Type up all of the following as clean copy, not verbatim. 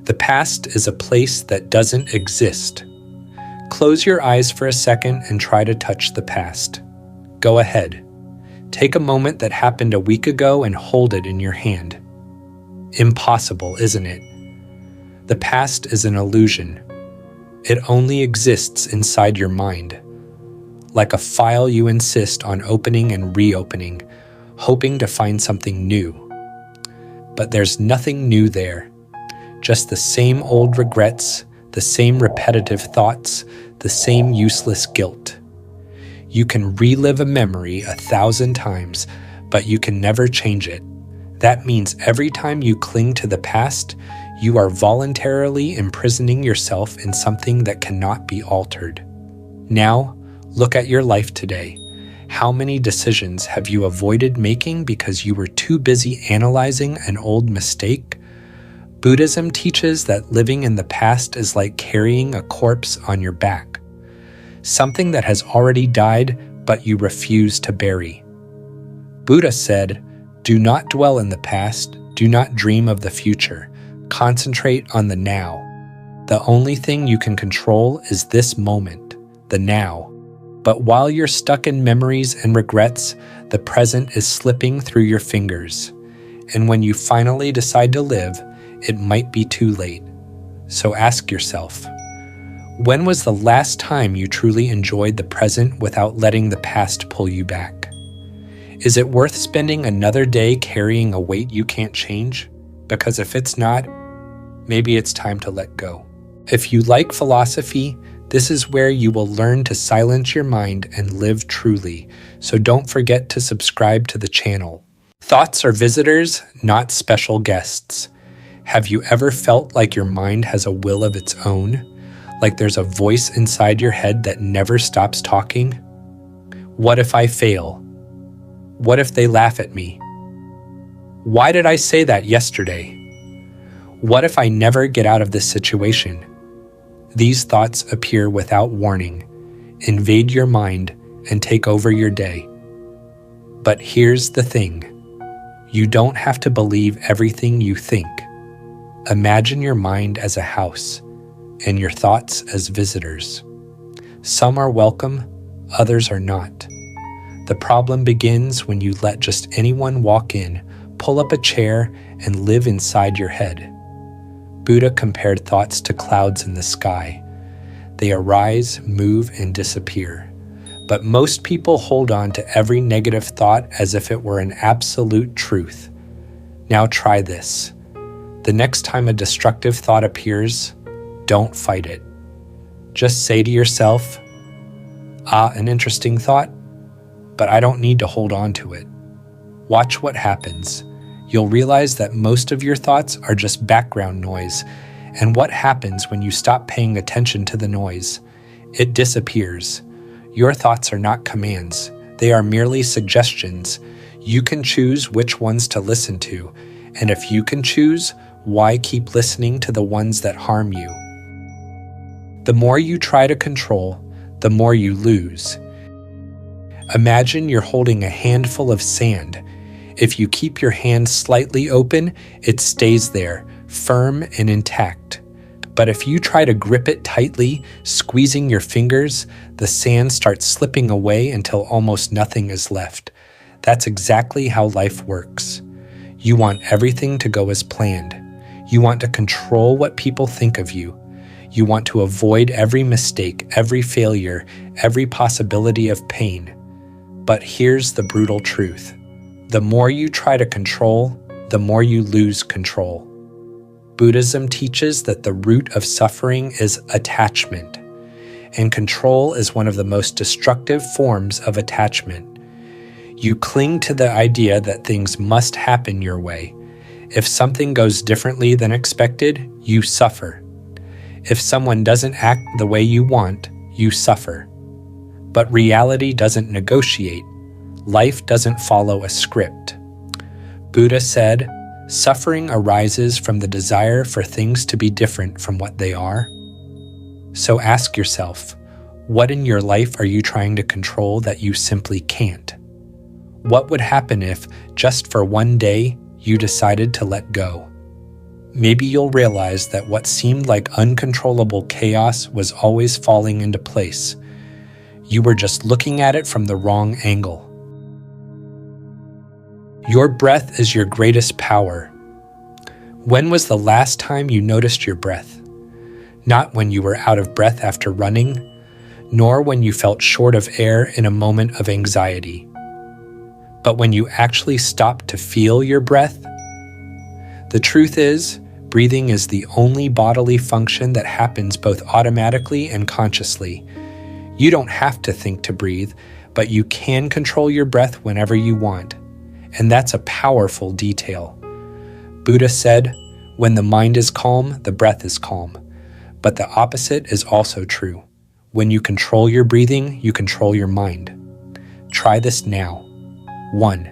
The past is a place that doesn't exist. Close your eyes for a second and try to touch the past. Go ahead. Take a moment that happened a week ago and hold it in your hand. Impossible, isn't it? The past is an illusion. It only exists inside your mind, like a file you insist on opening and reopening, hoping to find something new. But there's nothing new there. Just the same old regrets, the same repetitive thoughts, the same useless guilt. You can relive a memory 1,000 times, but you can never change it. That means every time you cling to the past, you are voluntarily imprisoning yourself in something that cannot be altered. Now, look at your life today. How many decisions have you avoided making because you were too busy analyzing an old mistake? Buddhism teaches that living in the past is like carrying a corpse on your back, something that has already died but you refuse to bury. Buddha said, "Do not dwell in the past, do not dream of the future, concentrate on the now. The only thing you can control is this moment, the now." But while you're stuck in memories and regrets, the present is slipping through your fingers. And when you finally decide to live, it might be too late. So ask yourself, when was the last time you truly enjoyed the present without letting the past pull you back? Is it worth spending another day carrying a weight you can't change? Because if it's not, maybe it's time to let go. If you like philosophy, this is where you will learn to silence your mind and live truly, so don't forget to subscribe to the channel. Thoughts are visitors, not special guests. Have you ever felt like your mind has a will of its own? Like there's a voice inside your head that never stops talking? What if I fail? What if they laugh at me? Why did I say that yesterday? What if I never get out of this situation? These thoughts appear without warning, invade your mind, and take over your day. But here's the thing. You don't have to believe everything you think. Imagine your mind as a house, and your thoughts as visitors. Some are welcome, others are not. The problem begins when you let just anyone walk in, pull up a chair, and live inside your head. Buddha compared thoughts to clouds in the sky. They arise, move, and disappear. But most people hold on to every negative thought as if it were an absolute truth. Now try this. The next time a destructive thought appears, don't fight it. Just say to yourself, an interesting thought, but I don't need to hold on to it. Watch what happens. You'll realize that most of your thoughts are just background noise, and what happens when you stop paying attention to the noise? It disappears. Your thoughts are not commands. They are merely suggestions. You can choose which ones to listen to, and if you can choose, why keep listening to the ones that harm you? The more you try to control, the more you lose. Imagine you're holding a handful of sand. If you keep your hand slightly open, it stays there, firm and intact. But if you try to grip it tightly, squeezing your fingers, the sand starts slipping away until almost nothing is left. That's exactly how life works. You want everything to go as planned. You want to control what people think of you. You want to avoid every mistake, every failure, every possibility of pain. But here's the brutal truth. The more you try to control, the more you lose control. Buddhism teaches that the root of suffering is attachment, and control is one of the most destructive forms of attachment. You cling to the idea that things must happen your way. If something goes differently than expected, you suffer. If someone doesn't act the way you want, you suffer. But reality doesn't negotiate. Life doesn't follow a script. Buddha said, suffering arises from the desire for things to be different from what they are. So ask yourself, what in your life are you trying to control that you simply can't? What would happen if, just for one day, you decided to let go? maybe you'll realize that what seemed like uncontrollable chaos was always falling into place. You were just looking at it from the wrong angle. Your breath is your greatest power. When was the last time you noticed your breath? Not when you were out of breath after running, nor when you felt short of air in a moment of anxiety, but when you actually stopped to feel your breath. The truth is, breathing is the only bodily function that happens both automatically and consciously. You don't have to think to breathe, but you can control your breath whenever you want. And that's a powerful detail. Buddha said, "When the mind is calm, the breath is calm." But the opposite is also true. When you control your breathing, you control your mind. Try this now. 1.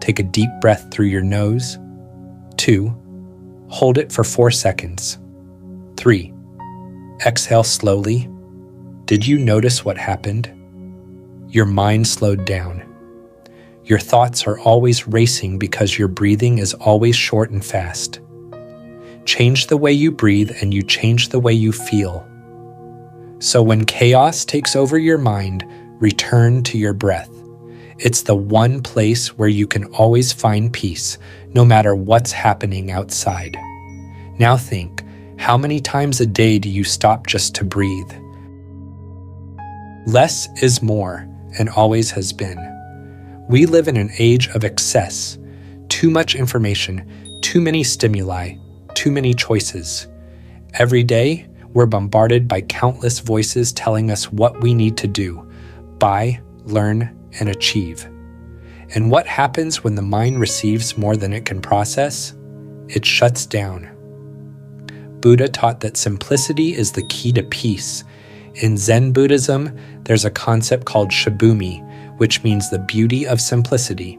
Take a deep breath through your nose. 2. Hold it for 4 seconds. 3. Exhale slowly. Did you notice what happened? Your mind slowed down. Your thoughts are always racing because your breathing is always short and fast. Change the way you breathe and you change the way you feel. So when chaos takes over your mind, return to your breath. It's the one place where you can always find peace, no matter what's happening outside. Now think, how many times a day do you stop just to breathe? Less is more, and always has been. We live in an age of excess. Too much information, too many stimuli, too many choices. Every day, we're bombarded by countless voices telling us what we need to do, buy, learn, and achieve. And what happens when the mind receives more than it can process? It shuts down. Buddha taught that simplicity is the key to peace. In Zen Buddhism, there's a concept called shibumi, which means the beauty of simplicity.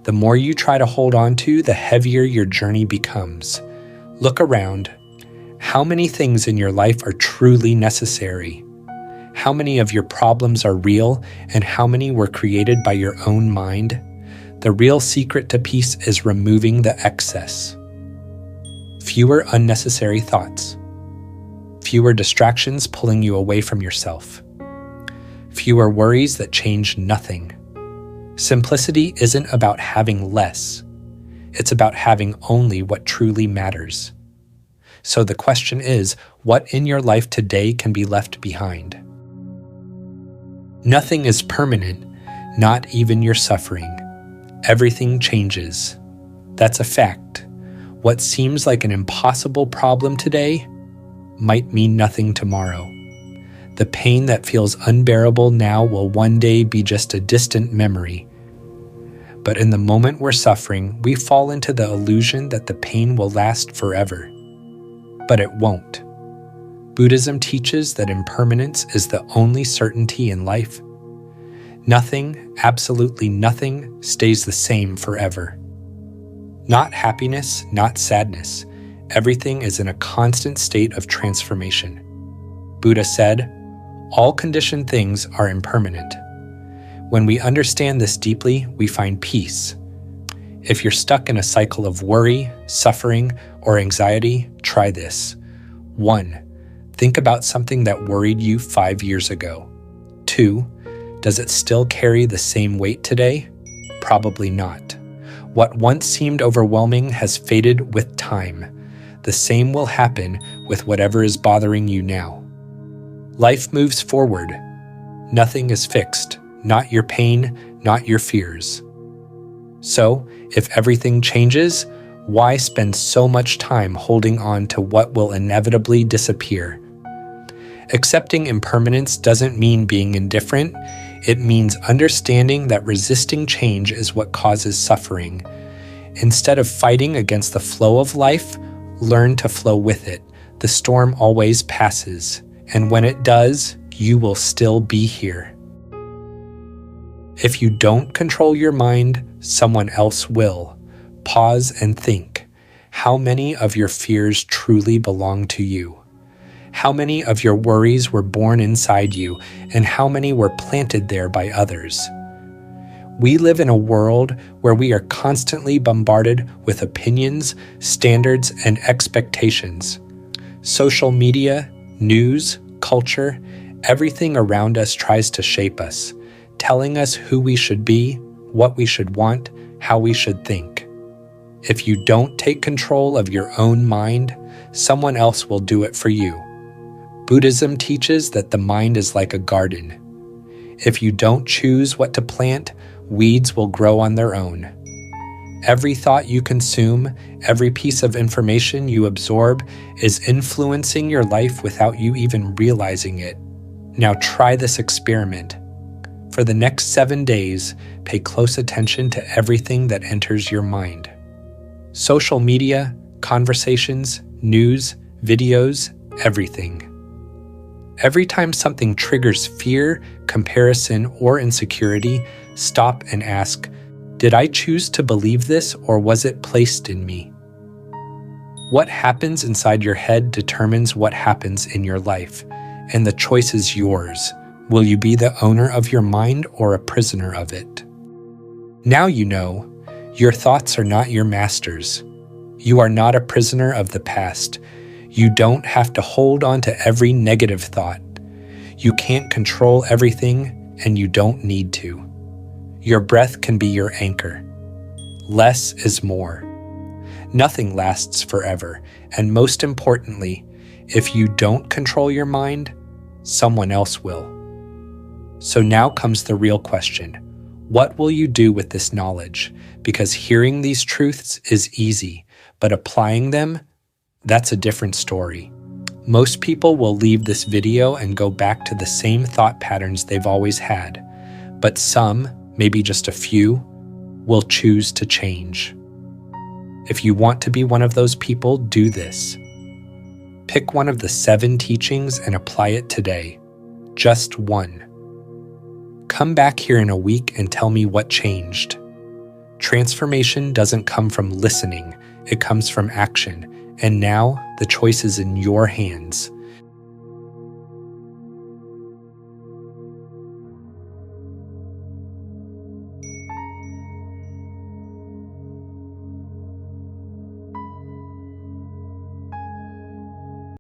The more you try to hold on to, the heavier your journey becomes. Look around. How many things in your life are truly necessary? How many of your problems are real, and how many were created by your own mind? The real secret to peace is removing the excess. Fewer unnecessary thoughts. Fewer distractions pulling you away from yourself. Fewer worries that change nothing. Simplicity isn't about having less. It's about having only what truly matters. So the question is, what in your life today can be left behind? Nothing is permanent, not even your suffering. Everything changes. That's a fact. What seems like an impossible problem today might mean nothing tomorrow. The pain that feels unbearable now will one day be just a distant memory. But in the moment we're suffering, we fall into the illusion that the pain will last forever. But it won't. Buddhism teaches that impermanence is the only certainty in life. Nothing, absolutely nothing, stays the same forever. Not happiness, not sadness. Everything is in a constant state of transformation. Buddha said, "All conditioned things are impermanent." When we understand this deeply, we find peace. If you're stuck in a cycle of worry, suffering, or anxiety, try this. 1. Think about something that worried you 5 years ago. 2. Does it still carry the same weight today? Probably not. What once seemed overwhelming has faded with time. The same will happen with whatever is bothering you now. Life moves forward. Nothing is fixed, not your pain, not your fears. So, if everything changes, why spend so much time holding on to what will inevitably disappear? Accepting impermanence doesn't mean being indifferent. It means understanding that resisting change is what causes suffering. Instead of fighting against the flow of life, learn to flow with it. The storm always passes, and when it does, you will still be here. If you don't control your mind, someone else will. Pause and think. How many of your fears truly belong to you? How many of your worries were born inside you, and how many were planted there by others? We live in a world where we are constantly bombarded with opinions, standards, and expectations. Social media, news, culture, everything around us tries to shape us, telling us who we should be, what we should want, how we should think. If you don't take control of your own mind, someone else will do it for you. Buddhism teaches that the mind is like a garden. If you don't choose what to plant, weeds will grow on their own. Every thought you consume, every piece of information you absorb is influencing your life without you even realizing it. Now try this experiment. For the next 7 days, pay close attention to everything that enters your mind. Social media, conversations, news, videos, everything. Every time something triggers fear, comparison, or insecurity, stop and ask, did I choose to believe this or was it placed in me? What happens inside your head determines what happens in your life, and the choice is yours. Will you be the owner of your mind or a prisoner of it? Now you know, your thoughts are not your masters. You are not a prisoner of the past. You don't have to hold on to every negative thought. You can't control everything, and you don't need to. Your breath can be your anchor. Less is more. Nothing lasts forever, and most importantly, if you don't control your mind, someone else will. So now comes the real question. What will you do with this knowledge? Because hearing these truths is easy, but applying them, that's a different story. Most people will leave this video and go back to the same thought patterns they've always had, but some, maybe just a few, will choose to change. If you want to be one of those people, do this. Pick one of the 7 teachings and apply it today. Just one. Come back here in a week and tell me what changed. Transformation doesn't come from listening, it comes from action. And now, the choice is in your hands.